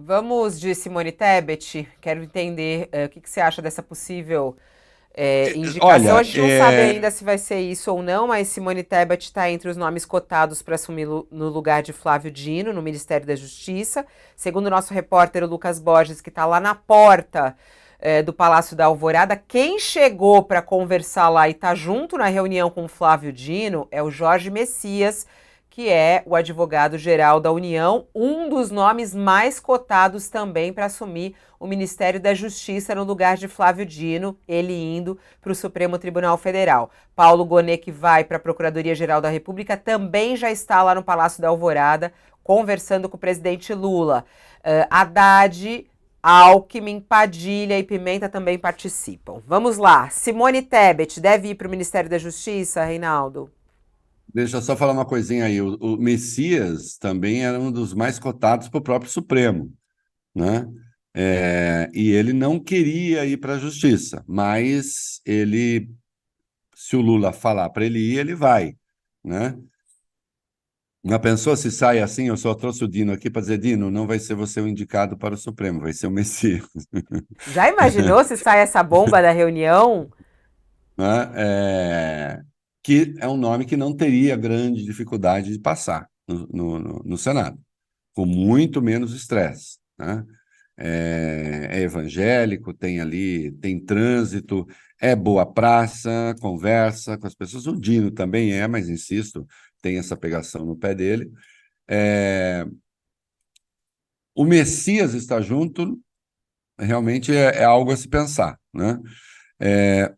Vamos de Simone Tebet. Quero entender o que você acha dessa possível indicação. A Olha, gente não sabe ainda se vai ser isso ou não, mas Simone Tebet está entre os nomes cotados para assumir no lugar de Flávio Dino, no Ministério da Justiça. Segundo o nosso repórter o Lucas Borges, que está lá na porta do Palácio da Alvorada, quem chegou para conversar lá e está junto na reunião com Flávio Dino é o Jorge Messias, que é o advogado-geral da União, um dos nomes mais cotados também para assumir o Ministério da Justiça no lugar de Flávio Dino, ele indo para o Supremo Tribunal Federal. Paulo Gonet, que vai para a Procuradoria-Geral da República, também já está lá no Palácio da Alvorada, conversando com o presidente Lula. Haddad, Alckmin, Padilha e Pimenta também participam. Vamos lá. Simone Tebet deve ir para o Ministério da Justiça, Reinaldo? deixa eu só falar uma coisinha aí. O Messias também era um dos mais cotados para o próprio Supremo, né? E ele não queria ir para a Justiça, mas ele, se o Lula falar para ele ir, ele vai, né? Uma pessoa se sai assim, eu só trouxe o Dino aqui para dizer, Dino, não vai ser você o indicado para o Supremo, vai ser o Messias. Já imaginou se sai essa bomba da reunião? Né? Que é um nome que não teria grande dificuldade de passar no Senado, com muito menos estresse, né? É evangélico, tem ali, tem trânsito, é boa praça, conversa com as pessoas. O Dino também é, mas insisto, tem essa pegação no pé dele. É, o Messias está junto, realmente é algo a se pensar, né?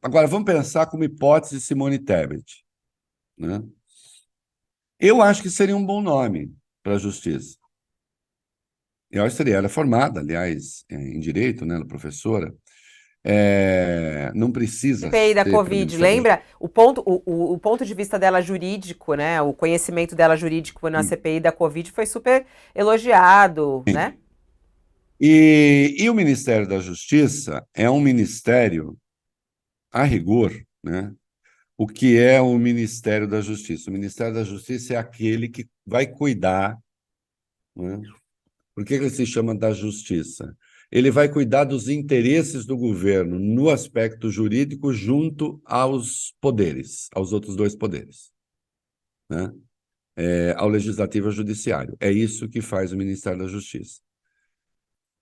Agora, vamos pensar como hipótese Simone Tebet, né? Eu acho que seria um bom nome para a justiça. Eu acho que seria. Ela é formada, aliás, em direito, né? Ela é professora. Não precisa CPI da ser para o Covid, Ministério da lembra? O ponto de vista dela jurídico, né? O conhecimento dela jurídico na Justiça. CPI da Covid foi super elogiado, né? E o Ministério da Justiça é um ministério, a rigor, né? O que é o Ministério da Justiça? O Ministério da Justiça é aquele que vai cuidar, né? Por que ele se chama da Justiça? Ele vai cuidar dos interesses do governo no aspecto jurídico junto aos poderes, aos outros dois poderes, né? Ao Legislativo e ao Judiciário. É isso que faz o Ministério da Justiça.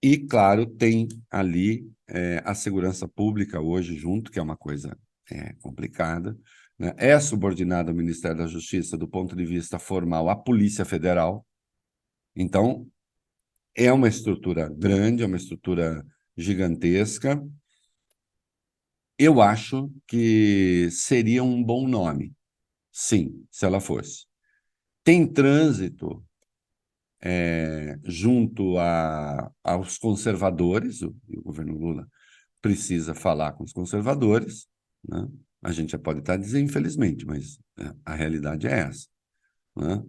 E, claro, tem ali a segurança pública hoje junto, que é uma coisa complicada, né? É subordinado ao Ministério da Justiça do ponto de vista formal à Polícia Federal. Então, é uma estrutura grande, é uma estrutura gigantesca. Eu acho que seria um bom nome, sim, se ela fosse. Tem trânsito junto aos conservadores, o governo Lula precisa falar com os conservadores, né? A gente já pode estar dizendo, infelizmente, mas a realidade é essa, né?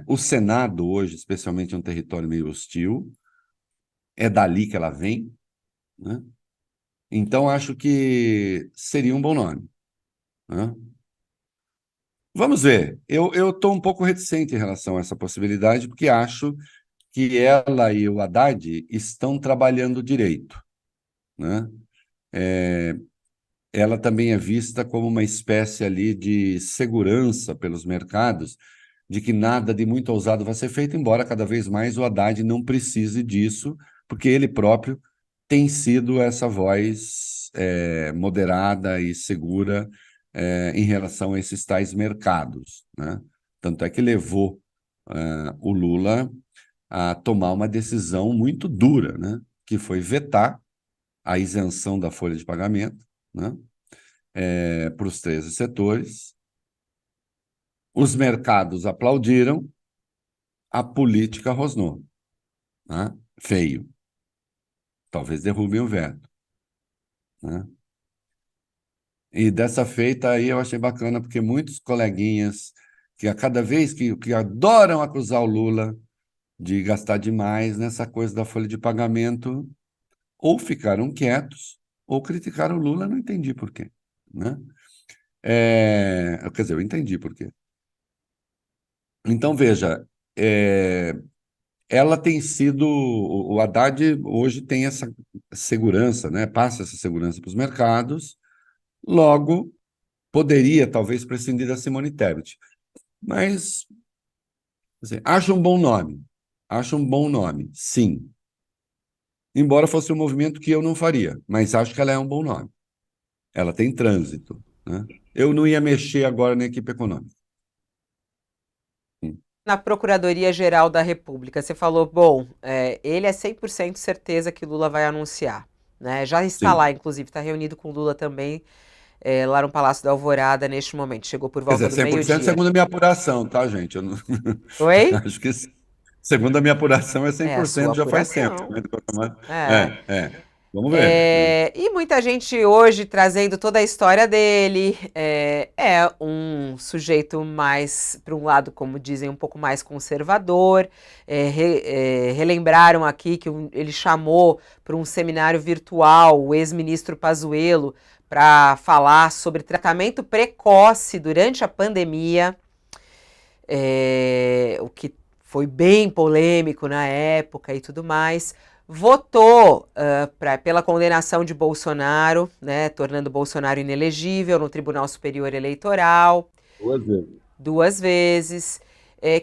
O Senado hoje, especialmente, é um território meio hostil, é dali que ela vem, né? Então, acho que seria um bom nome, né? Vamos ver. Eu estou um pouco reticente em relação a essa possibilidade, porque acho que ela e o Haddad estão trabalhando direito, né? Ela também é vista como uma espécie ali de segurança pelos mercados, de que nada de muito ousado vai ser feito, embora cada vez mais o Haddad não precise disso, porque ele próprio tem sido essa voz moderada e segura em relação a esses tais mercados, né? Tanto é que levou o Lula a tomar uma decisão muito dura, né? Que foi vetar a isenção da folha de pagamento, né? Para os 13 setores. Os mercados aplaudiram, a política rosnou, né? Feio. Talvez derrubem o veto, né? E dessa feita aí eu achei bacana, porque muitos coleguinhas que a cada vez que adoram acusar o Lula de gastar demais nessa coisa da folha de pagamento, ou ficaram quietos, ou criticaram o Lula, não entendi por quê, né? Quer dizer, eu entendi por quê. Então, veja, é, ela tem sido. O Haddad hoje tem essa segurança, né? Passa essa segurança para os mercados, logo poderia talvez prescindir da Simone Tebet. Mas assim, acho um bom nome. Acho um bom nome, sim. Embora fosse um movimento que eu não faria, mas acho que ela é um bom nome. Ela tem trânsito, né? Eu não ia mexer agora na equipe econômica. Na Procuradoria-Geral da República, você falou, bom, ele é 100% certeza que Lula vai anunciar. Né? Já está Sim. lá, inclusive, está reunido com Lula também, lá no Palácio da Alvorada neste momento. Chegou por Quer volta dizer, do 100% meio-dia. segundo a minha apuração, tá, gente? Eu não... Oi? acho que segundo a minha apuração é É a sua 100% já faz tempo. apuração. Né? É. É. Vamos ver. Né? E muita gente hoje trazendo toda a história dele. É um sujeito mais, para um lado, como dizem, um pouco mais conservador. Relembraram aqui que ele chamou para um seminário virtual o ex-ministro Pazuello para falar sobre tratamento precoce durante a pandemia, o que foi bem polêmico na época e tudo mais. Votou pela condenação de Bolsonaro, né, tornando Bolsonaro inelegível no Tribunal Superior Eleitoral, 2 vezes. 2 vezes.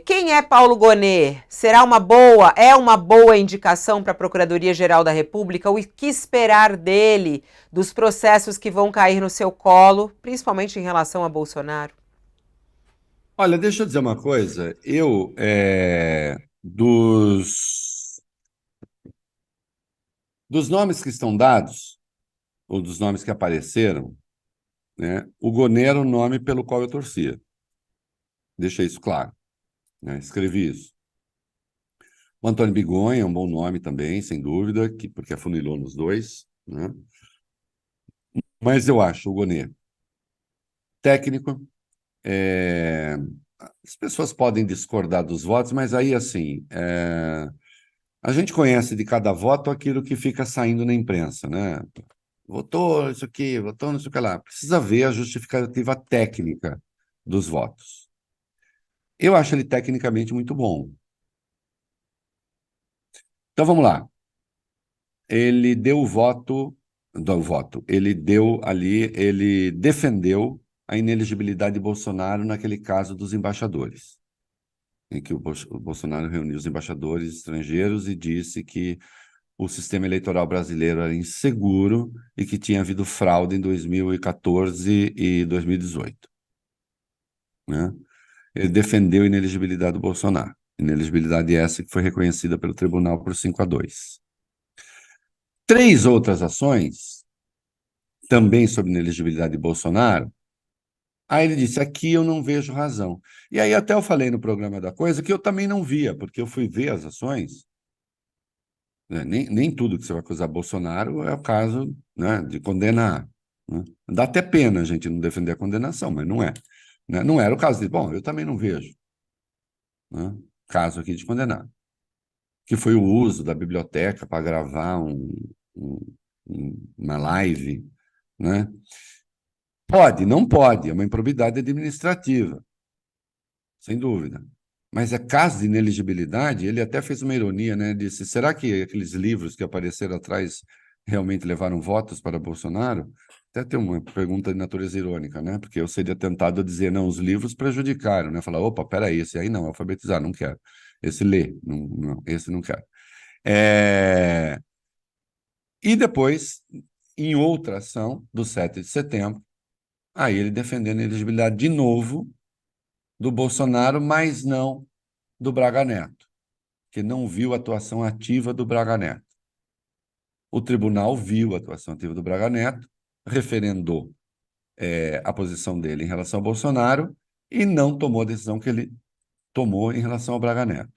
Quem é Paulo Gonet? Será uma boa, é uma boa indicação para a Procuradoria-Geral da República? O que esperar dele, dos processos que vão cair no seu colo, principalmente em relação a Bolsonaro? Olha, deixa eu dizer uma coisa. Dos nomes que estão dados, ou dos nomes que apareceram, né, o Gonê era o nome pelo qual eu torcia. Deixei isso claro. Né? Escrevi isso. O Antônio Bigonha é um bom nome também, sem dúvida, porque afunilou nos dois. Né? Mas eu acho o Gonê técnico. As pessoas podem discordar dos votos, mas aí, assim, a gente conhece de cada voto aquilo que fica saindo na imprensa, né? Votou isso aqui, votou não sei o que lá. Precisa ver a justificativa técnica dos votos. Eu acho ele tecnicamente muito bom. Então vamos lá. Ele deu o voto, ele deu ali, ele defendeu a inelegibilidade de Bolsonaro naquele caso dos embaixadores, em que o Bolsonaro reuniu os embaixadores estrangeiros e disse que o sistema eleitoral brasileiro era inseguro e que tinha havido fraude em 2014 e 2018. Né? Ele defendeu a inelegibilidade do Bolsonaro. Inelegibilidade essa que foi reconhecida pelo tribunal por 5-2. 3 outras ações, também sobre inelegibilidade de Bolsonaro, aí ele disse, aqui eu não vejo razão. E aí até eu falei no programa da Coisa que eu também não via, porque eu fui ver as ações, né? Nem tudo que você vai acusar Bolsonaro é o caso, né, de condenar. Né? Dá até pena a gente não defender a condenação, mas não é. Né? Não era o caso de, bom, eu também não vejo, né, caso aqui de condenar. Que foi o uso da biblioteca para gravar um, uma live, né? Pode, não pode, é uma improbidade administrativa, sem dúvida. Mas é caso de ineligibilidade, ele até fez uma ironia, né? Disse, será que aqueles livros que apareceram atrás realmente levaram votos para Bolsonaro? Até tem uma pergunta de natureza irônica, né? Porque eu seria tentado a dizer, não, os livros prejudicaram, né? Falar, opa, peraí, esse aí não, alfabetizar, não quero. Esse lê, não, não, esse não quero. E depois, em outra ação, do 7 de setembro, aí ele defendendo a elegibilidade de novo do Bolsonaro, mas não do Braga Neto, que não viu a atuação ativa do Braga Neto. O tribunal viu a atuação ativa do Braga Neto, referendou a posição dele em relação ao Bolsonaro e não tomou a decisão que ele tomou em relação ao Braga Neto.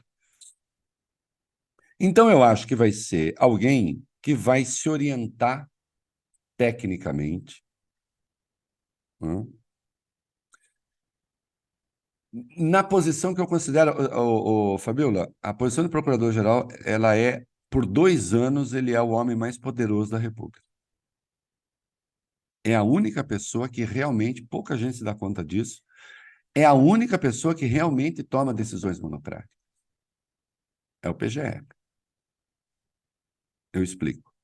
Então, eu acho que vai ser alguém que vai se orientar tecnicamente, né, na posição que eu considero, Fabiola, a posição de procurador-geral, ela é, por 2 anos, ele é o homem mais poderoso da República. É a única pessoa que realmente, pouca gente se dá conta disso, é a única pessoa que realmente toma decisões monocráticas. É o PGR. Eu explico.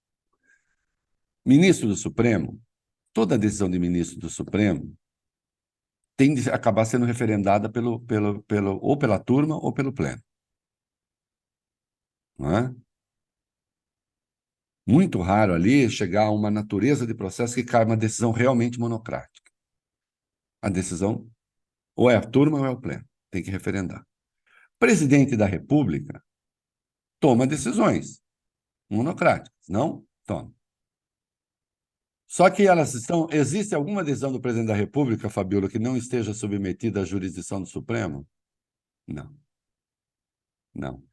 Ministro do Supremo, toda decisão de ministro do Supremo tem de acabar sendo referendada ou pela turma ou pelo pleno. Não é? Muito raro ali chegar a uma natureza de processo que cai uma decisão realmente monocrática. A decisão ou é a turma ou é o pleno. Tem que referendar. Presidente da República toma decisões monocráticas, não? Toma. Só que elas estão. Existe alguma decisão do presidente da República, Fabiola, que não esteja submetida à jurisdição do Supremo? Não. Não.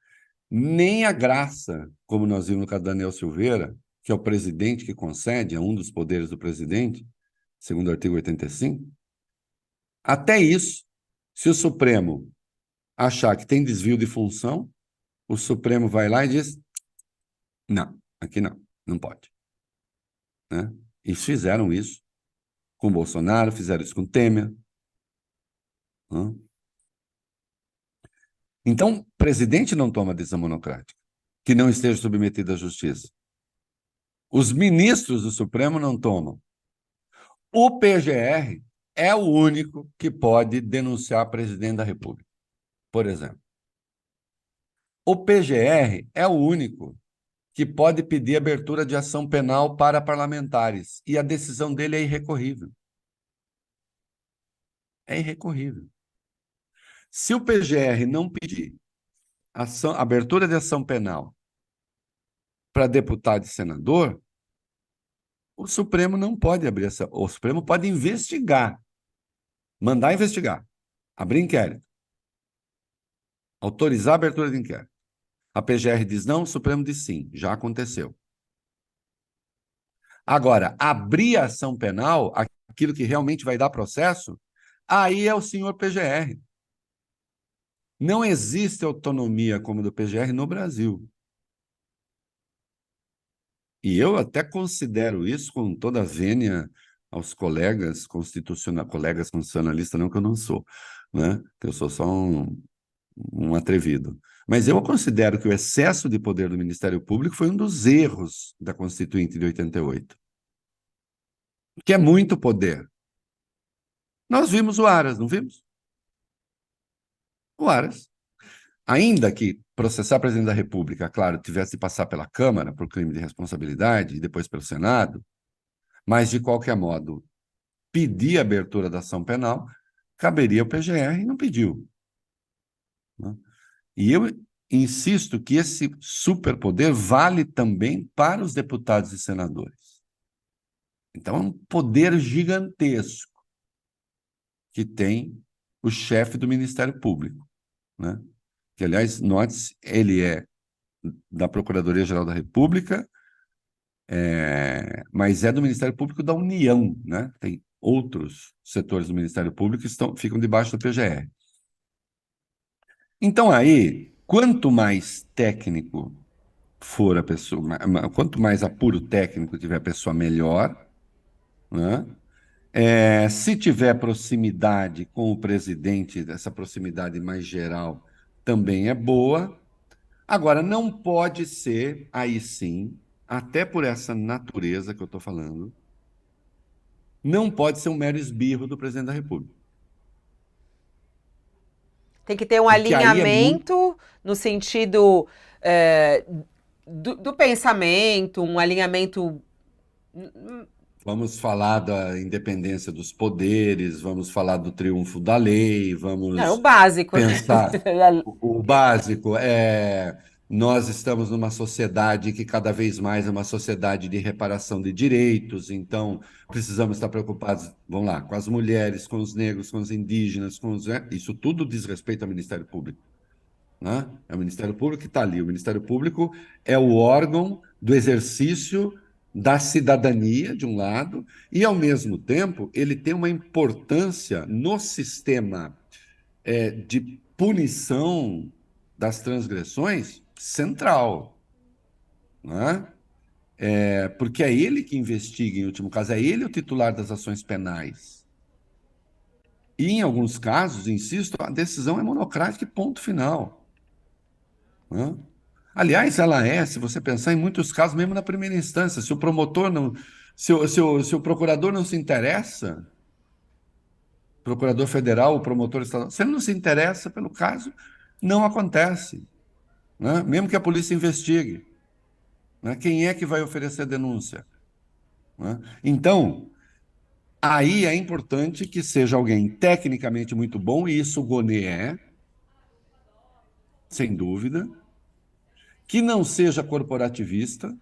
Nem a graça, como nós vimos no caso da Daniel Silveira, que é o presidente que concede, é um dos poderes do presidente, segundo o artigo 85. Até isso, se o Supremo achar que tem desvio de função, o Supremo vai lá e diz: não, aqui não, não pode. Né? E fizeram isso com Bolsonaro, fizeram isso com Temer. Né? Então, o presidente não toma decisão monocrática, que não esteja submetido à justiça. Os ministros do Supremo não tomam. O PGR é o único que pode denunciar presidente da República, por exemplo. O PGR é o único que pode pedir abertura de ação penal para parlamentares, e a decisão dele é irrecorrível. É irrecorrível. Se o PGR não pedir abertura de ação penal para deputado e senador, o Supremo não pode abrir essa. O Supremo pode investigar, mandar investigar, abrir inquérito, autorizar a abertura de inquérito. A PGR diz não, o Supremo diz sim, já aconteceu. Agora, abrir a ação penal, aquilo que realmente vai dar processo, aí é o senhor PGR. Não existe autonomia como a do PGR no Brasil. E eu até considero isso com toda a vênia aos colegas constitucionalistas, não que eu não sou, né? Eu sou só um atrevido. Mas eu considero que o excesso de poder do Ministério Público foi um dos erros da Constituinte de 88, que é muito poder. Nós vimos o Aras, não vimos? O Aras. Ainda que processar o presidente da República, claro, tivesse de passar pela Câmara por crime de responsabilidade e depois pelo Senado, mas, de qualquer modo, pedir a abertura da ação penal, caberia ao PGR e não pediu. Né? E eu insisto que esse superpoder vale também para os deputados e senadores. Então, é um poder gigantesco que tem o chefe do Ministério Público, né? Que, aliás, note-se, ele é da Procuradoria-Geral da República, mas é do Ministério Público da União, né? Tem outros setores do Ministério Público que ficam debaixo do PGR. Então, aí, quanto mais técnico for a pessoa, quanto mais apuro técnico tiver a pessoa, melhor, né? Se tiver proximidade com o presidente, essa proximidade mais geral também é boa. Agora, não pode ser, aí sim, até por essa natureza que eu estou falando, não pode ser um mero esbirro do presidente da República. Tem que ter um Porque aí é muito. alinhamento no sentido é, do pensamento, um alinhamento. Vamos falar da independência dos poderes, vamos falar do triunfo da lei, Não, o vamos básico, né? pensar. O básico é: nós estamos numa sociedade que cada vez mais é uma sociedade de reparação de direitos, então precisamos estar preocupados, vamos lá, com as mulheres, com os negros, com os indígenas, isso tudo diz respeito ao Ministério Público. Né? É o Ministério Público que está ali. O Ministério Público é o órgão do exercício da cidadania, de um lado, e, ao mesmo tempo, ele tem uma importância no sistema de punição das transgressões central. Né? Porque é ele que investiga, em último caso, é ele o titular das ações penais. E, em alguns casos, insisto, a decisão é monocrática e ponto final. Né? Aliás, ela é, se você pensar em muitos casos, mesmo na primeira instância, se o promotor não, se o procurador não se interessa, procurador federal, o promotor estadual, se ele não se interessa pelo caso, não acontece, né? Mesmo que a polícia investigue, né? Quem é que vai oferecer denúncia, né? Então, aí é importante que seja alguém tecnicamente muito bom, e isso o Gonê é, sem dúvida, que não seja corporativista,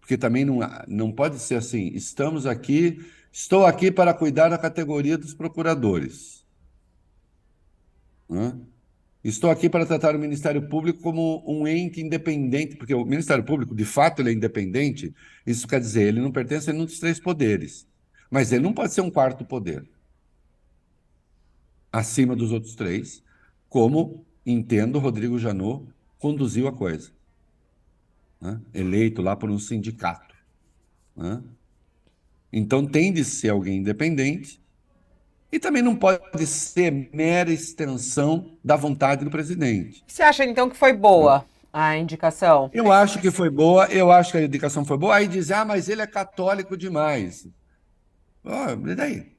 porque também não pode ser assim, estou aqui para cuidar da categoria dos procuradores, né? Estou aqui para tratar o Ministério Público como um ente independente, porque o Ministério Público, de fato, ele é independente, isso quer dizer, ele não pertence a nenhum dos três poderes, mas ele não pode ser um quarto poder, acima dos outros três, como, entendo, Rodrigo Janot conduziu a coisa, né? Eleito lá por um sindicato, né? Então tem de ser alguém independente e também não pode ser mera extensão da vontade do presidente, Você acha então que foi né? boa a indicação? Eu acho que foi boa, eu acho que a indicação foi boa. Aí diz, ah, mas ele é católico demais. Ah, e daí?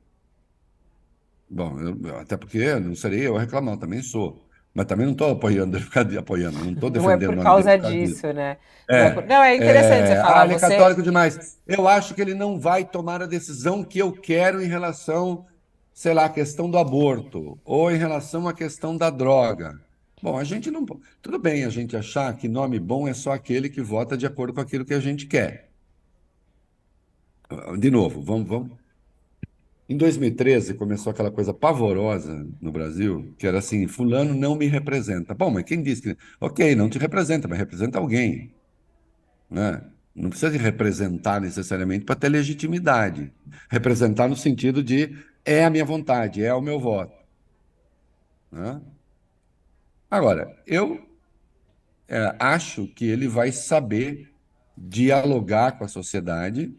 Bom, até porque não serei eu a reclamar, eu também sou. Mas também não estou apoiando ele por causa apoiando, não estou Não é defendendo por o nome dele causa por causa disso. disso, né? É, Não, é interessante você falar. ele é Você católico demais. Eu acho que ele não vai tomar a decisão que eu quero em relação, sei lá, à questão do aborto ou em relação à questão da droga. Bom, a gente não. Tudo bem a gente achar que nome bom é só aquele que vota de acordo com aquilo que a gente quer. De novo, vamos. Em 2013 começou aquela coisa pavorosa no Brasil, que era assim, fulano não me representa. Bom, mas quem disse que... Ok, não te representa, mas representa alguém, né? Não precisa de representar necessariamente para ter legitimidade. Representar no sentido de é a minha vontade, é o meu voto, né? Agora, eu acho que ele vai saber dialogar com a sociedade,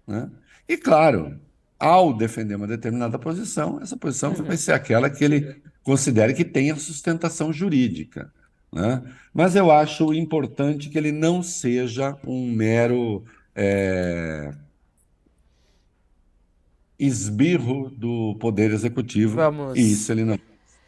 né? E, claro, ao defender uma determinada posição, essa posição vai Uhum. ser aquela que ele considere que tenha sustentação jurídica, né? Mas eu acho importante que ele não seja um mero esbirro do Poder Executivo, e Vamos. isso ele não.